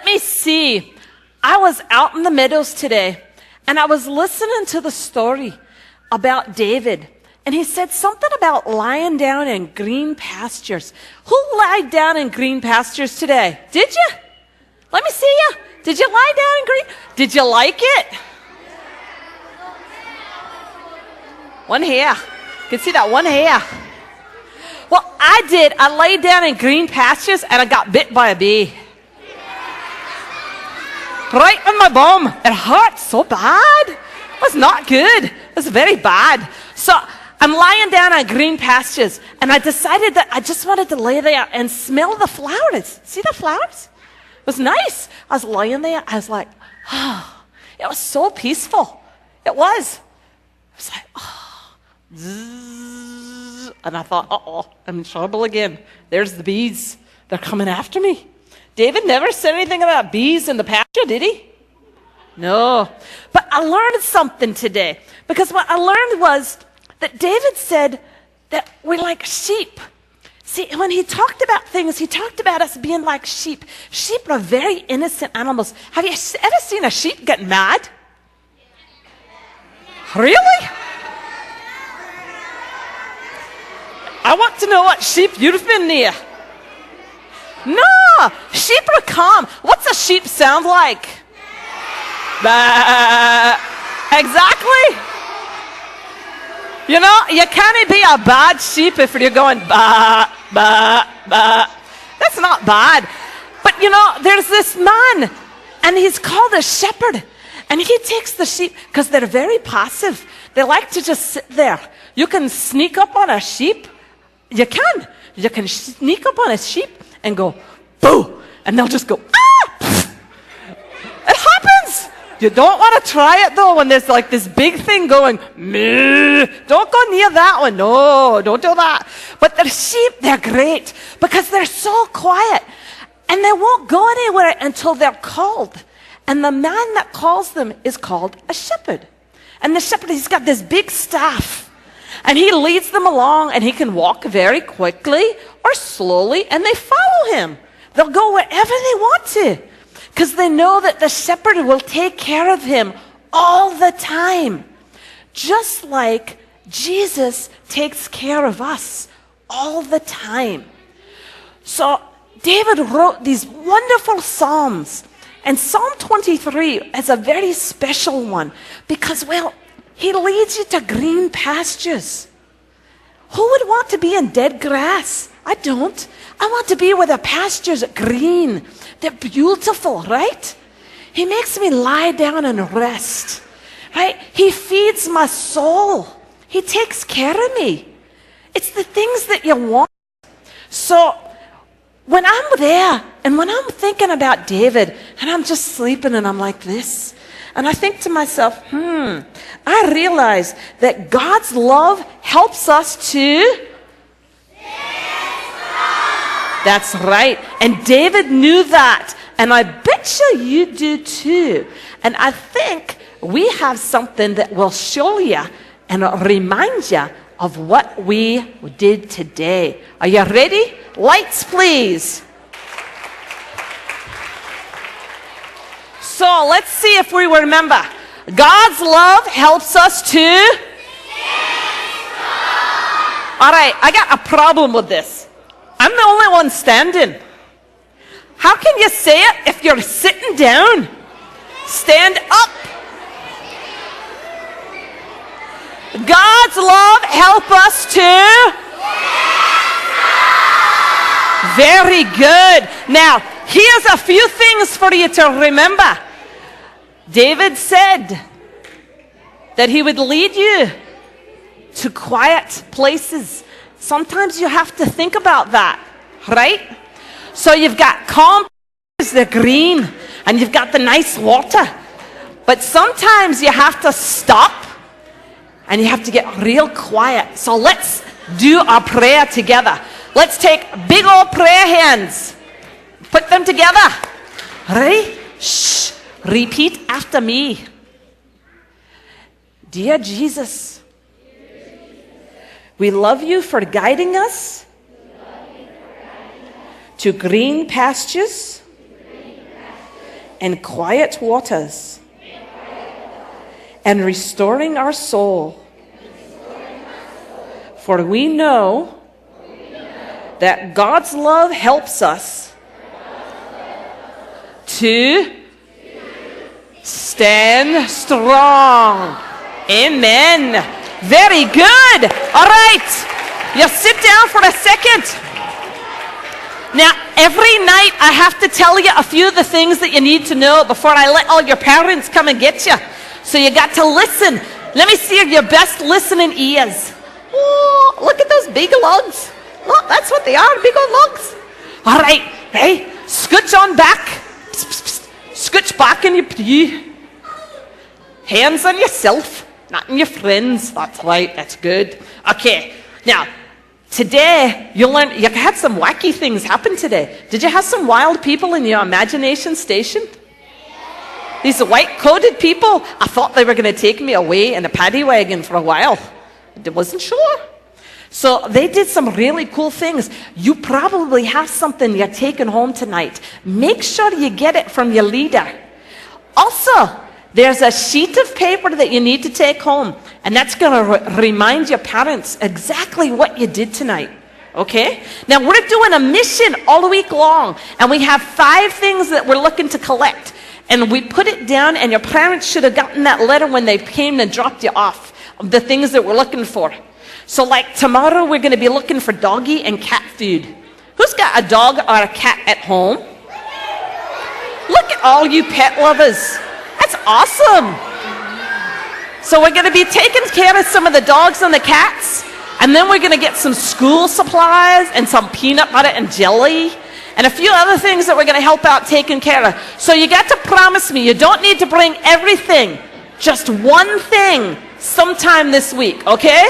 me see. I was out in the meadows today, and I was listening to the story about David. And he said something about lying down in green pastures. Who lied down in green pastures today? Did you? Let me see you. Did you lie down in green? Did you like it? One hair. You can see that one hair. Well, I did. I laid down in green pastures and I got bit by a bee. Right on my bum. It hurt so bad. It was not good. It was very bad. So I'm lying down on green pastures, and I decided that I just wanted to lay there and smell the flowers. See the flowers? It was nice. I was lying there. I was like, oh, it was so peaceful. It was. It was like, oh, zzz. And I thought, uh-oh, I'm in trouble again. There's the bees. They're coming after me. David never said anything about bees in the pasture, did he? No. But I learned something today, because what I learned was that David said that we're like sheep. See, when he talked about things, he talked about us being like sheep. Sheep are very innocent animals. Have you ever seen a sheep get mad? Really? I want to know what sheep you've been near. No, sheep are calm. What's a sheep sound like? Bah. Exactly. You know, you can't be a bad sheep if you're going, bah, bah, bah. That's not bad. But you know, there's this man, and he's called a shepherd. And he takes the sheep, because they're very passive. They like to just sit there. You can sneak up on a sheep. You can. You can sneak up on a sheep and go, boo. And they'll just go, ah. It happens. You don't want to try it, though, when there's like this big thing going, meh. Don't go near that one. No, don't do that. But the sheep, they're great because they're so quiet. And they won't go anywhere until they're called. And the man that calls them is called a shepherd. And the shepherd, he's got this big staff. And he leads them along, and he can walk very quickly or slowly, and they follow him. They'll go wherever they want to, because they know that the shepherd will take care of him all the time. Just like Jesus takes care of us all the time. So David wrote these wonderful Psalms. And Psalm 23 is a very special one because, well, he leads you to green pastures. Who would want to be in dead grass? I don't. I want to be where the pastures are green. They're beautiful, right? He makes me lie down and rest, right? He feeds my soul. He takes care of me. It's the things that you want. So when I'm there and when I'm thinking about David and I'm just sleeping and I'm like this, and I think to myself, I realize that God's love helps us to... That's right. And David knew that. And I bet you do too. And I think we have something that will show you and remind you of what we did today. Are you ready? Lights, please. So let's see if we remember. God's love helps us to... All right, I got a problem with this. I'm the only one standing. How can you say it if you're sitting down? Stand up. God's love help us to... Very good. Now, here's a few things for you to remember. David said that he would lead you to quiet places. Sometimes you have to think about that, right? So you've got calm places, they're green, and you've got the nice water. But sometimes you have to stop, and you have to get real quiet. So let's do our prayer together. Let's take big old prayer hands. Put them together. Ready? Shh. Repeat after me. Dear Jesus, we love you for guiding us to green pastures and quiet waters, and restoring our soul. For we know that God's love helps us to stand strong. Amen. Very good. All right. You sit down for a second. Now, every night I have to tell you a few of the things that you need to know before I let all your parents come and get you. So you got to listen. Let me see your best listening ears. Oh, look at those big lugs. Oh, that's what they are, big old lugs. All right, hey, scooch on back. Psst, psst, psst. Scooch back in your pew. Hands on yourself, not on your friends. That's right, that's good. Okay, now, today, you had some wacky things happen today. Did you have some wild people in your imagination station? These white-coated people, I thought they were going to take me away in a paddy wagon for a while. I wasn't sure. So they did some really cool things. You probably have something you're taking home tonight. Make sure you get it from your leader. Also, there's a sheet of paper that you need to take home, and that's going to remind your parents exactly what you did tonight. Okay? Now, we're doing a mission all week long, and we have 5 things that we're looking to collect. And we put it down, and your parents should have gotten that letter when they came and dropped you off, of the things that we're looking for. So like tomorrow, we're going to be looking for doggy and cat food. Who's got a dog or a cat at home? Look at all you pet lovers. That's awesome. So we're going to be taking care of some of the dogs and the cats, and then we're going to get some school supplies and some peanut butter and jelly and a few other things that we're going to help out taking care of. So you got to promise me you don't need to bring everything, just one thing sometime this week, okay?